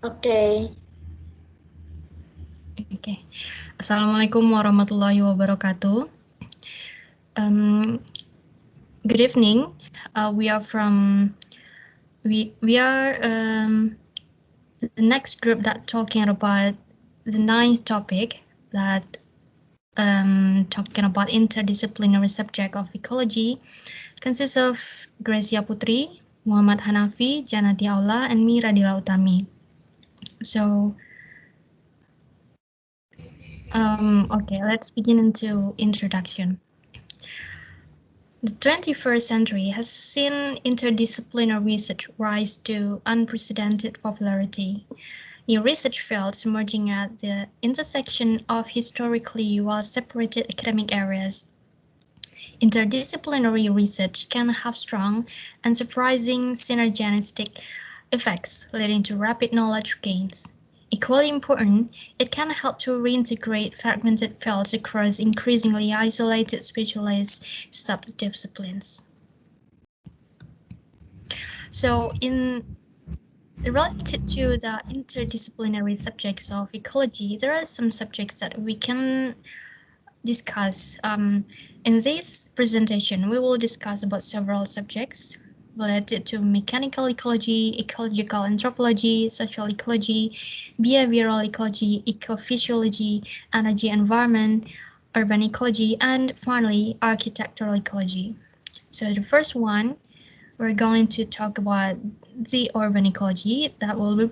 Okay. Okay. Assalamualaikum warahmatullahi wabarakatuh. Good evening. We are the next group that talking about the ninth topic that talking about interdisciplinary subject of ecology consists of Gresia Putri, Muhammad Hanafi, Jannati Aulah, and me Radila Utami. So okay, let's begin into introduction. The 21st century has seen interdisciplinary research rise to unprecedented popularity. New research fields emerging at the intersection of historically well-separated academic areas. Interdisciplinary research can have strong and surprising synergistic effects, leading to rapid knowledge gains. Equally important, it can help to reintegrate fragmented fields across increasingly isolated specialized subdisciplines. So, related to the interdisciplinary subjects of ecology, there are some subjects that we can discuss. In this presentation, we will discuss about several subjects related to mechanical ecology, ecological anthropology, social ecology, behavioral ecology, ecophysiology, energy environment, urban ecology, and finally, architectural ecology. So the first one, we're going to talk about the urban ecology that will be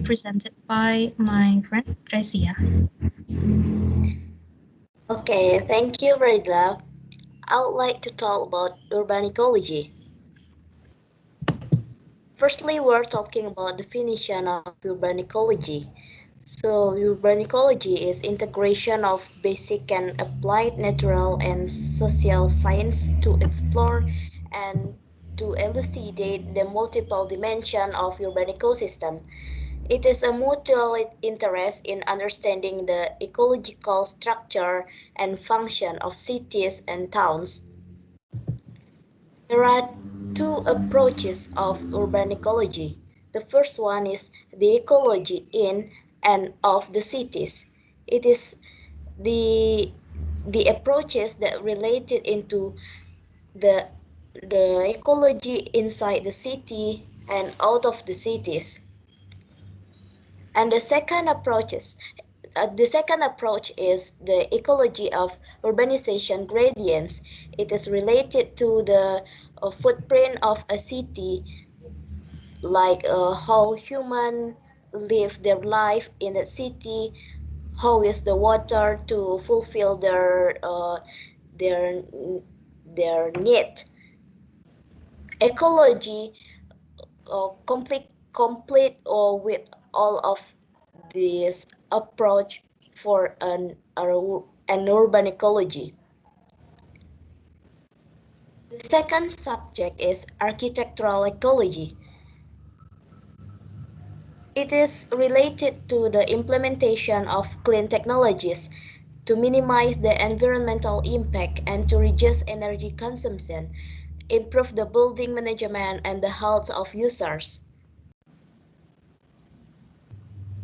presented by my friend Gresia. Okay, thank you, Radila. I would like to talk about urban ecology. Firstly, we're talking about definition of urban ecology. So, urban ecology is integration of basic and applied natural and social science to explore and to elucidate the multiple dimension of urban ecosystem. It is a mutual interest in understanding the ecological structure and function of cities and towns. There are two approaches of urban ecology. The first one is the ecology in and of the cities. It is the the approaches that related into the the ecology inside the city and out of the cities. And the second approach is the ecology of urbanization gradients. It is related to the footprint of a city, like how human live their life in the city, how is the water to fulfill their their need. Ecology complete or with all of this approach for an urban ecology. The second subject is architectural ecology. It is related to the implementation of clean technologies to minimize the environmental impact and to reduce energy consumption, improve the building management and the health of users.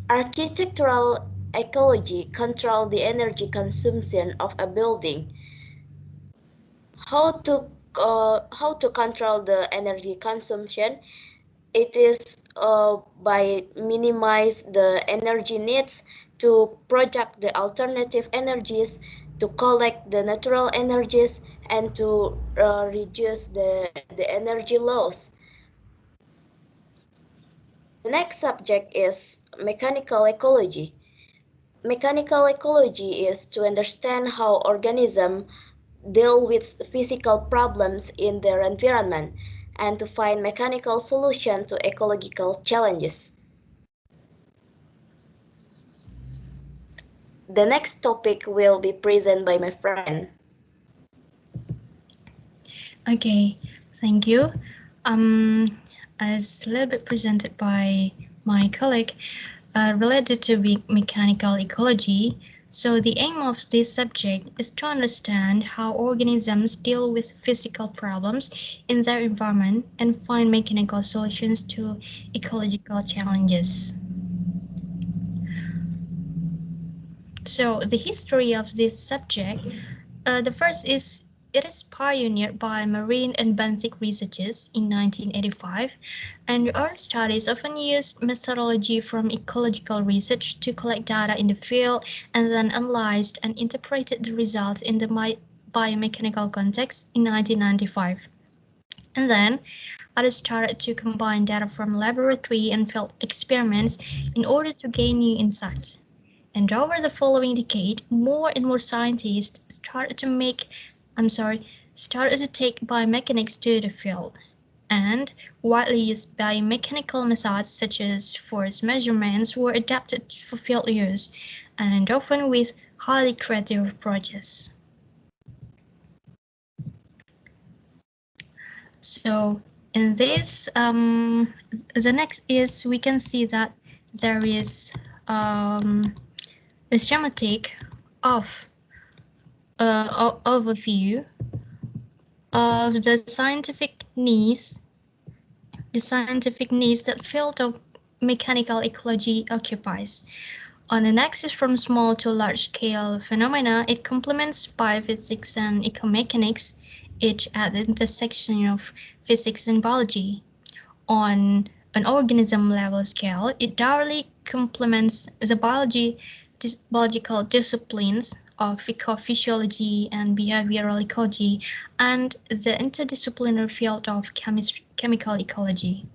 Architectural ecology controls the energy consumption of a building. How to control the energy consumption? It is by minimize the energy needs, to project the alternative energies, to collect the natural energies, and to reduce the energy loss. The next subject is mechanical ecology. Mechanical ecology is to understand how organisms deal with physical problems in their environment and to find mechanical solutions to ecological challenges. The next topic will be presented by my friend. Okay, thank you. As a little bit presented by my colleague, related to mechanical ecology, So the aim of this subject is to understand how organisms deal with physical problems in their environment and find mechanical solutions to ecological challenges. So the history of this subject, the first is it is pioneered by marine and benthic researchers in 1985, and early studies often used methodology from ecological research to collect data in the field and then analyzed and interpreted the results in the biomechanical context in 1995. And then others started to combine data from laboratory and field experiments in order to gain new insights. And over the following decade, more and more scientists started to take biomechanics to the field. And widely used biomechanical methods such as force measurements were adapted for field use, and often with highly creative approaches. So in this, the next is we can see that there is a schematic of overview of the scientific needs that field of mechanical ecology occupies. On an axis from small to large-scale phenomena, it complements biophysics and ecomechanics, each at the intersection of physics and biology. On an organism level scale, it directly complements the biological disciplines of ecophysiology and behavioral ecology and the interdisciplinary field of chemical ecology.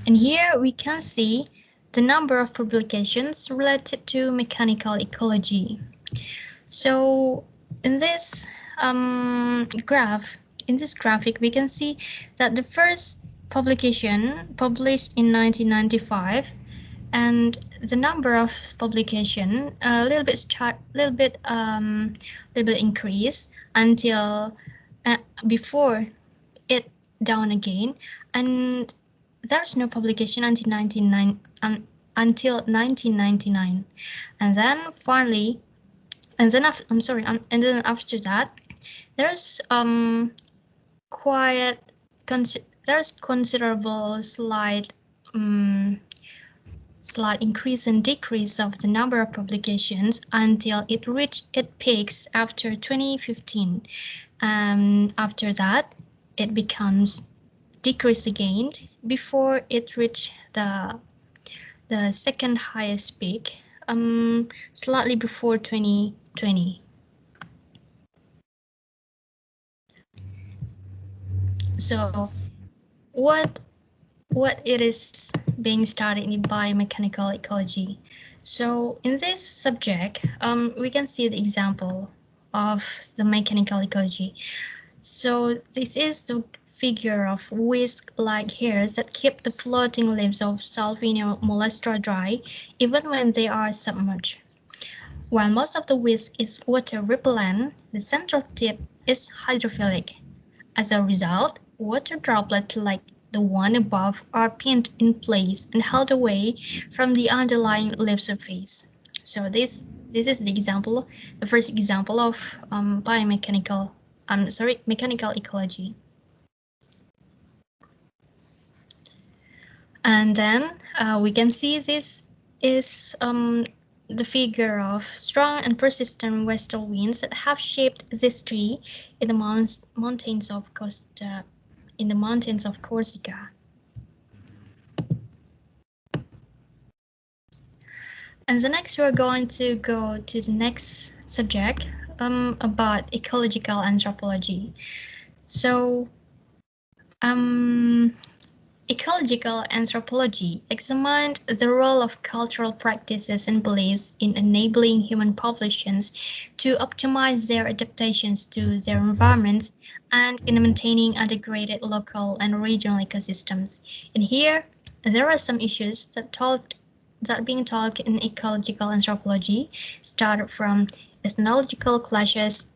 And here we can see the number of publications related to mechanical ecology. So in this graphic, we can see that the first publication published in 1995, and the number of publication a little bit increase until before it down again, and there's no publication until 1999, and then finally, and then after that, there's there's considerable slight increase and decrease of the number of publications until it reached its peaks after 2015. After that, it becomes decrease again before it reached the second highest peak slightly before 2020. So what it is being studied in biomechanical ecology. So in this subject, we can see the example of the mechanical ecology. So this is the figure of whisk-like hairs that keep the floating leaves of Salvinia mollusca dry even when they are submerged. While most of the whisk is water repellent, the central tip is hydrophilic. As a result, water droplets like the one above are pinned in place and held away from the underlying leaf surface. So this is the first example of mechanical ecology. And then we can see this is the figure of strong and persistent western winds that have shaped this tree in the mountains of Corsica. And the next we're going to go to the next subject about ecological anthropology. So ecological anthropology examined the role of cultural practices and beliefs in enabling human populations to optimize their adaptations to their environments and in maintaining integrated local and regional ecosystems. And here, there are some issues that being taught in ecological anthropology, started from ethnological clashes,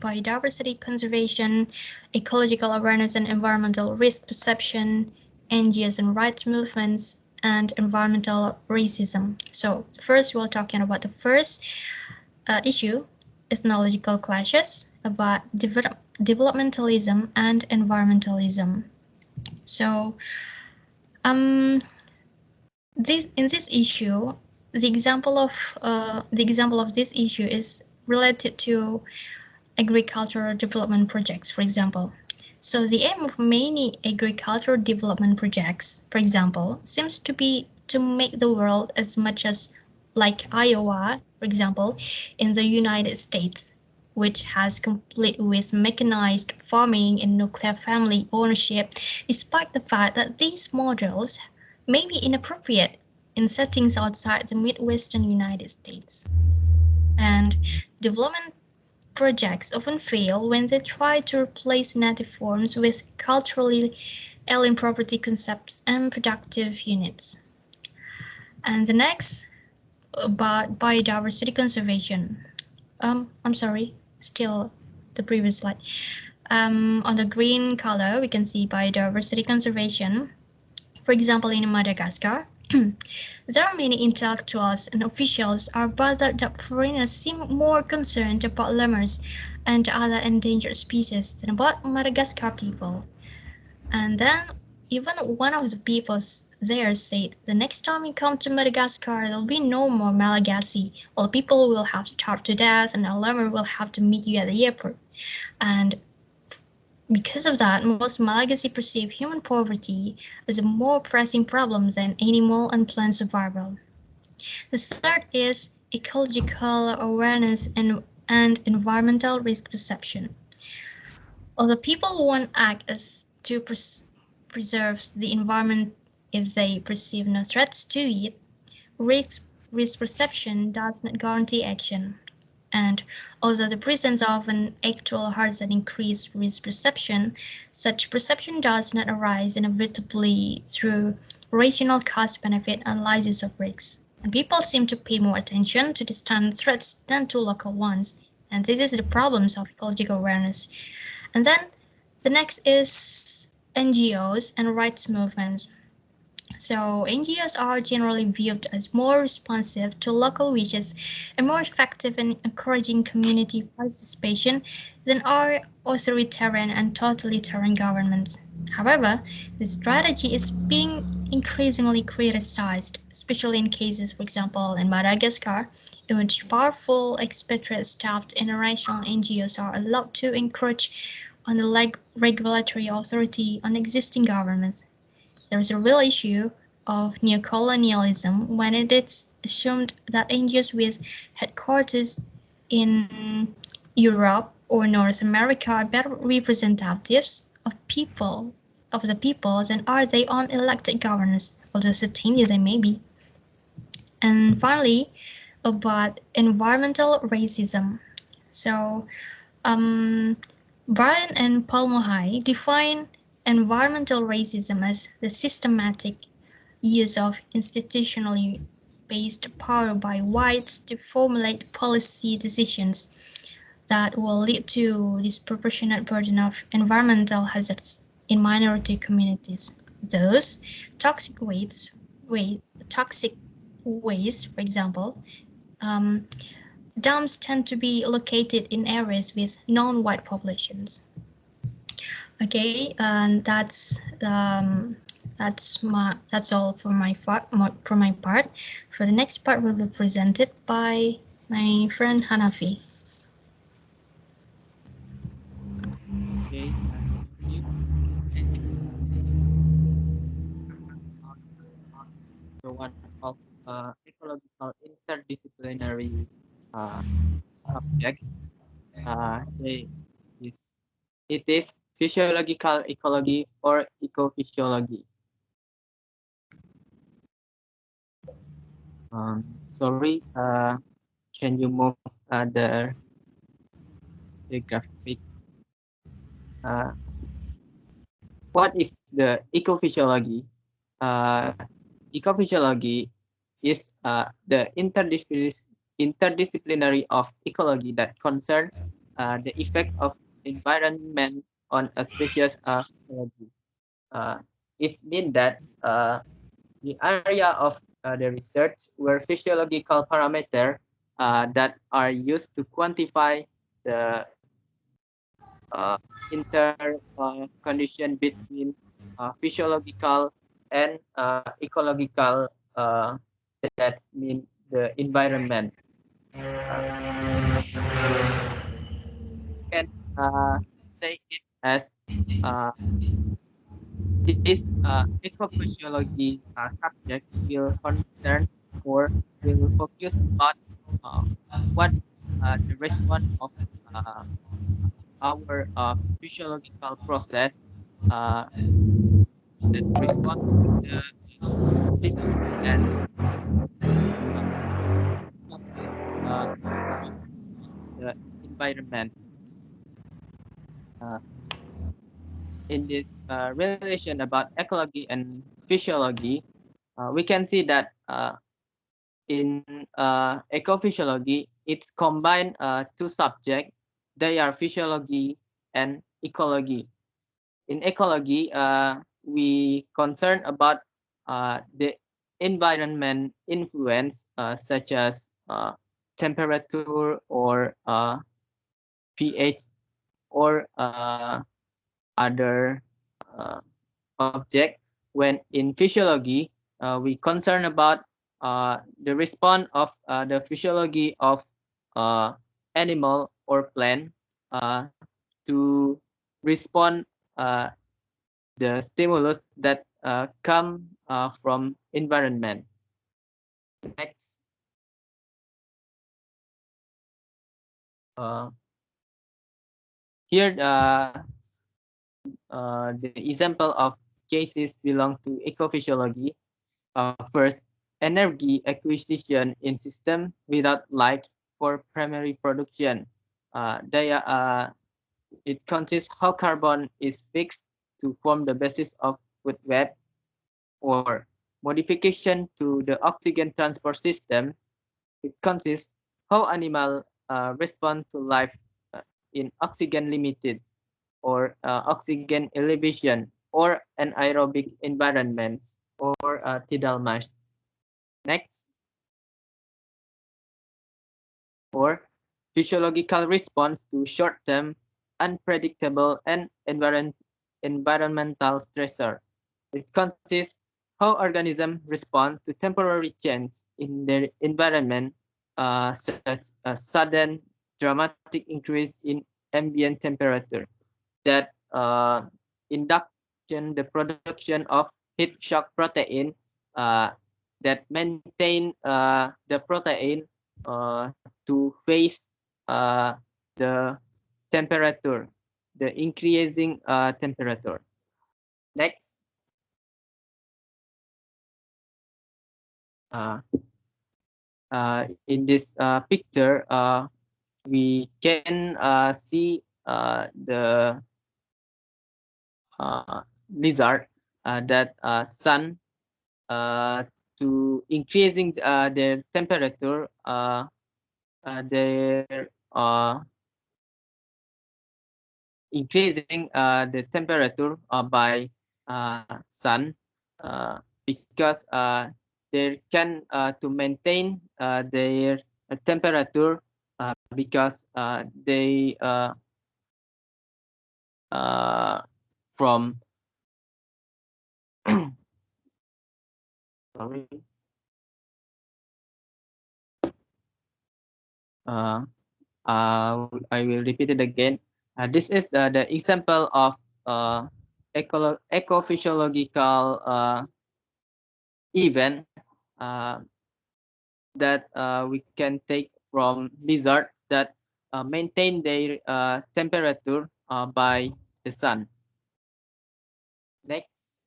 biodiversity conservation, ecological awareness and environmental risk perception, NGOs and rights movements, and environmental racism. So first we're talking about the first issue, ethnological clashes, about developmentalism and environmentalism. So in this issue, the example of this issue is related to agricultural development projects, for example. So the aim of many agricultural development projects, for example, seems to be to make the world as much as like Iowa, for example, in the United States, which has complete with mechanized farming and nuclear family ownership, despite the fact that these models may be inappropriate in settings outside the Midwestern United States. And development projects often fail when they try to replace native forms with culturally alien property concepts and productive units. And the next, about biodiversity conservation. I'm sorry, still the previous slide. On the green color, we can see biodiversity conservation. For example, in Madagascar, there are many intellectuals and officials are bothered that foreigners seem more concerned about lemurs and other endangered species than about Madagascar people. And then even one of the people there said, the next time you come to Madagascar, there'll be no more Malagasy. All people will have starved to death and a lemur will have to meet you at the airport. And because of that, most Malagasy perceive human poverty as a more pressing problem than animal and plant survival. The third is ecological awareness and environmental risk perception. Although people won't act as to preserve the environment if they perceive no threats to it, risk perception does not guarantee action. And although the presence of an actual hazard increased risk perception, such perception does not arise inevitably through rational cost-benefit analysis of risks. And people seem to pay more attention to distant threats than to local ones. And this is the problems of ecological awareness. And then the next is NGOs and rights movements. So NGOs are generally viewed as more responsive to local wishes and more effective in encouraging community participation than are authoritarian and totalitarian governments. However, this strategy is being increasingly criticized, especially in cases, for example, in Madagascar, in which powerful expatriate-staffed international NGOs are allowed to encroach on the regulatory authority on existing governments. There is a real issue of neocolonialism when it is assumed that NGOs with headquarters in Europe or North America are better representatives of the people than are their own elected governors, although certainly they may be. And finally, about environmental racism. So, Brian and Paul Mohai define environmental racism as the systematic use of institutionally based power by whites to formulate policy decisions that will lead to disproportionate burden of environmental hazards in minority communities. Those toxic waste, for example, dumps tend to be located in areas with non-white populations. Okay, and that's all for my part. For the next part will be presented by my friend Hanafi. Okay, you are one of ecological interdisciplinary uh, subject. They is it is physiological ecology or ecophysiology. Sorry. Can you move the graphic? Uh, what is the ecophysiology? Ecophysiology is the interdisciplinary of ecology that concern the effect of environment on a species physiology. It means that the area of the research where physiological parameters that are used to quantify the inter condition between physiological and ecological, that mean the environment. Can say it as this ecophysiology subject will concern or will focus on uh, what the response of uh, our physiological process uh, that respond to the stimulus that uh, consist of the environment. Uh, in this relation about ecology and physiology, we can see that in ecophysiology, it's combined two subjects. They are physiology and ecology. In ecology, we concern about the environment influence, such as temperature or pH or other uh, object. When in physiology, we concern about the response of the physiology of uh, animal or plant to respond the stimulus that come from environment. Next, uh, here the example of cases belong to ecophysiology. First, energy acquisition in system without light for primary production. It consists how carbon is fixed to form the basis of food web, or modification to the oxygen transport system. It consists how animal respond to life in oxygen limited or oxygen elevation or anaerobic environments or tidal marsh. Next, or physiological response to short-term, unpredictable, and environmental stressor. It consists how organisms respond to temporary change in their environment, such as sudden, dramatic increase in ambient temperature that induction the production of heat shock protein that maintain the protein to face the temperature, the increasing temperature. Next, uh, in this picture, we can see the lizard that sun to increasing their temperature. Their increasing the temperature by sun because they can to maintain their temperature because they from sorry uh, I will repeat it again. This is the example of ecophysiological event that we can take from lizard that maintain their temperature by the sun. Next.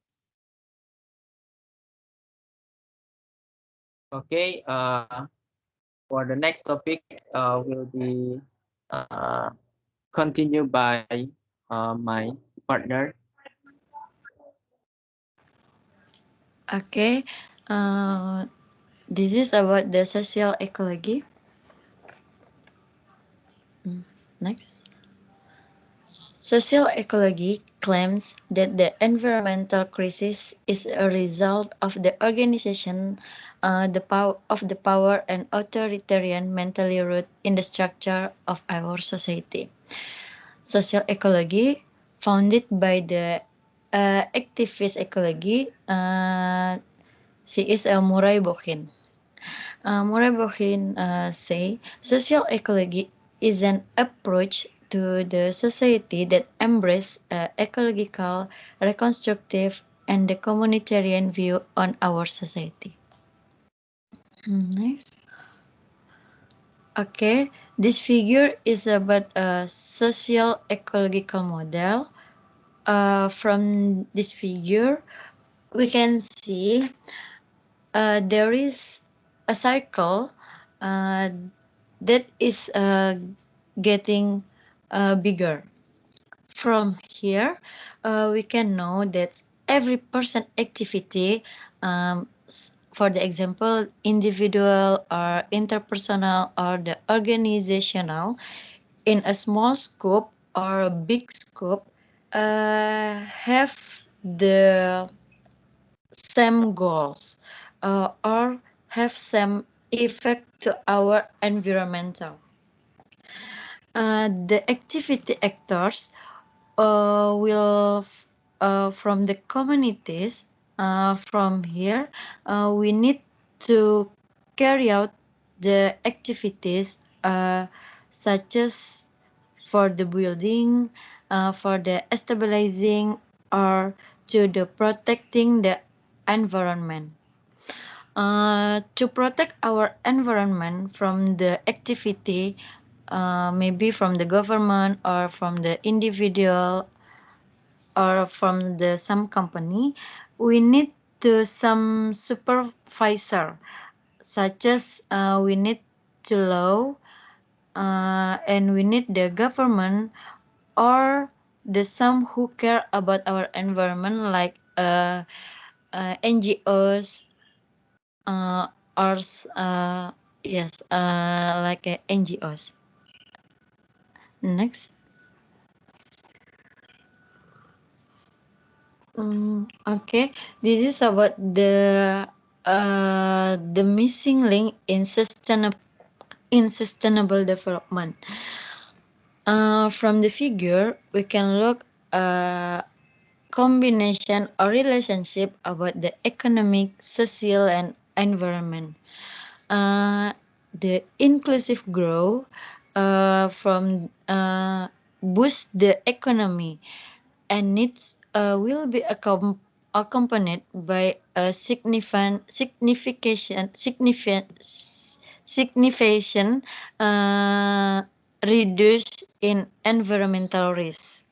Okay, for the next topic will be continued by my partner. Okay, this is about the social ecology. Next. Social ecology claims that the environmental crisis is a result of the organization, the power and authoritarian mentally rooted in the structure of our society. Social ecology, founded by the activist ecology, she is a Murai Bohin. Murai Bohin say social ecology is an approach to the society that embraces ecological, reconstructive, and the communitarian view on our society. Next. Okay, this figure is about a social ecological model. From this figure, we can see there is a circle that is getting bigger. From here, we can know that every person activity, for the example, individual or interpersonal or the organizational, in a small scope or a big scope, have the same goals or have some effect to our environmental. The activity actors will from the communities. From here, we need to carry out the activities such as for the building, for the stabilizing, or to the protecting the environment. To protect our environment from the activity, maybe from the government or from the individual or from the some company, we need to some supervisor, such as we need to law, and we need the government or the some who care about our environment, like NGOs, or yes, like NGOs. Next. Okay, this is about the missing link in sustainable development. From the figure, we can look combination or relationship about the economic, social, and environment. The inclusive growth from boost the economy, and needs will be accompanied by a significant reduce in environmental risk.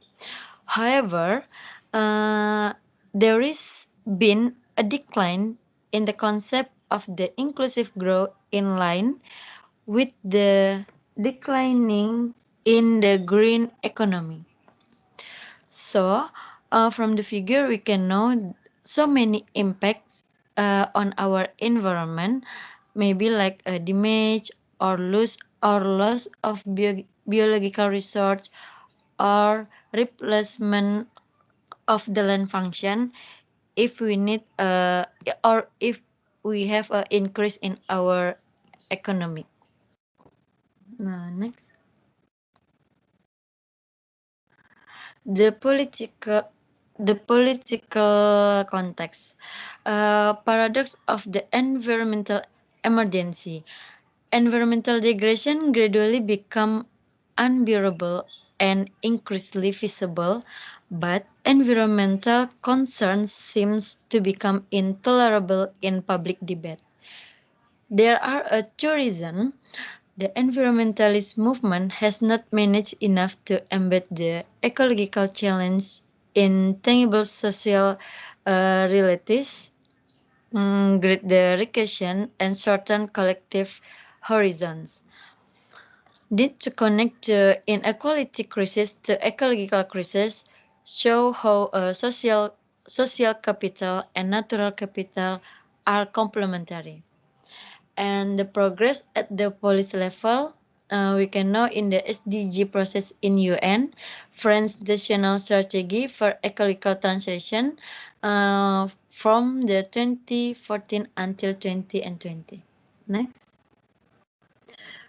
However, there is been a decline in the concept of the inclusive growth in line with the declining in the green economy. So, from the figure, we can know so many impacts on our environment, maybe like damage or loss of biological resource or replacement of the land function if we need or if we have an increase in our economy. Next. The political context, paradox of the environmental emergency. Environmental degradation gradually become unbearable and increasingly visible, but environmental concern seems to become intolerable in public debate. There are two reasons. The environmentalist movement has not managed enough to embed the ecological challenge in tangible social realities, great the recession, and certain collective horizons. Need to connect the inequality crisis to ecological crisis, show how social capital and natural capital are complementary. And the progress at the policy level, we can know in the SDG process in UN, French National Strategy for Ecological Transition from the 2014 until 2020. Next,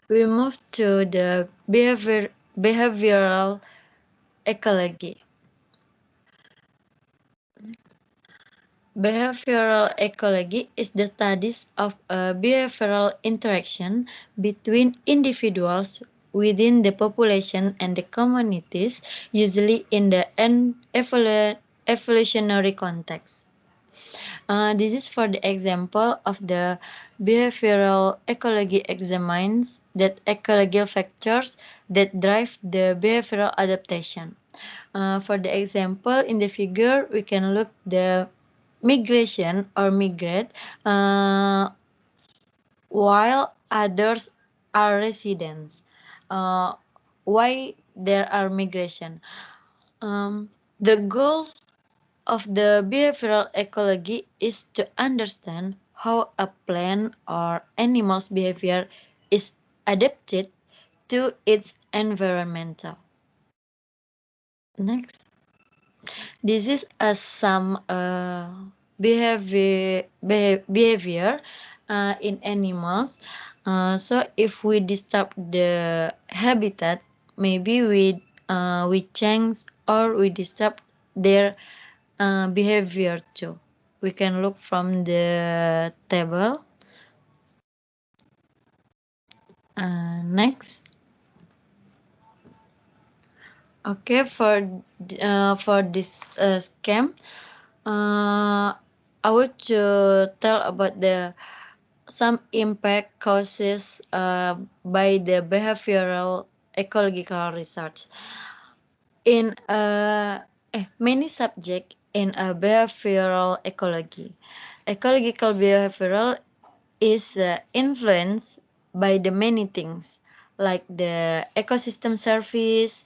we move to the behavioral ecology. Behavioral ecology is the studies of a behavioral interaction between individuals within the population and the communities, usually in the evolutionary context. This is for the example of the behavioral ecology examines that ecological factors that drive the behavioral adaptation. For the example in the figure, we can look the migration or migrate, while others are residents. Why there are migration? The goals of the behavioral ecology is to understand how a plant or animal's behavior is adapted to its environmental. Next. This is some behavior in animals. So if we disturb the habitat, maybe we change or we disturb their behavior too. We can look from the table. Next. Okay, for this scheme, I would tell about the some impact causes by the behavioral ecological research. In many subject in a behavioral ecology, ecological behavioral is influenced by the many things like the ecosystem service,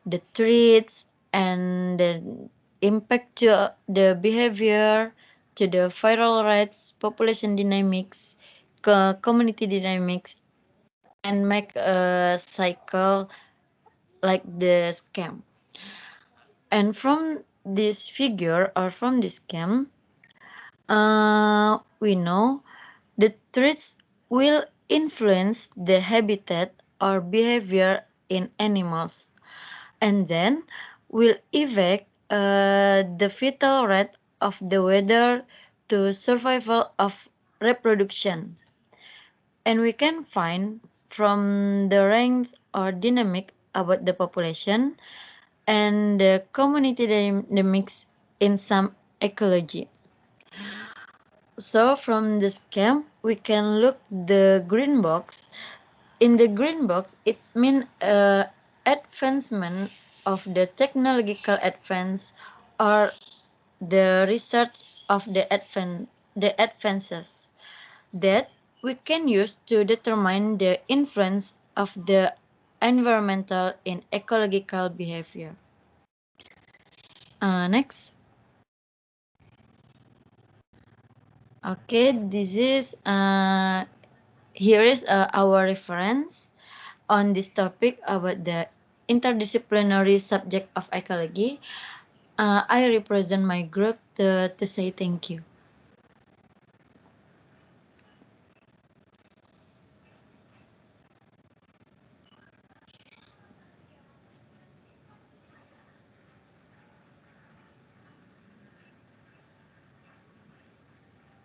the threats, and the impact to the behavior, to the viral rates, population dynamics, community dynamics, and make a cycle like the scam. And from this figure or from this scam, we know the threats will influence the habitat or behavior in animals, and then will affect the vital rate of the weather to survival of reproduction. And we can find from the range or dynamic about the population and the community dynamics in some ecology. So from the scheme, we can look the green box. In the green box, it means advancement of the technological advance or the research of the advances that we can use to determine the influence of the environmental in ecological behavior. Next. Okay, this is here is our reference on this topic about the interdisciplinary subject of ecology. I represent my group to say thank you.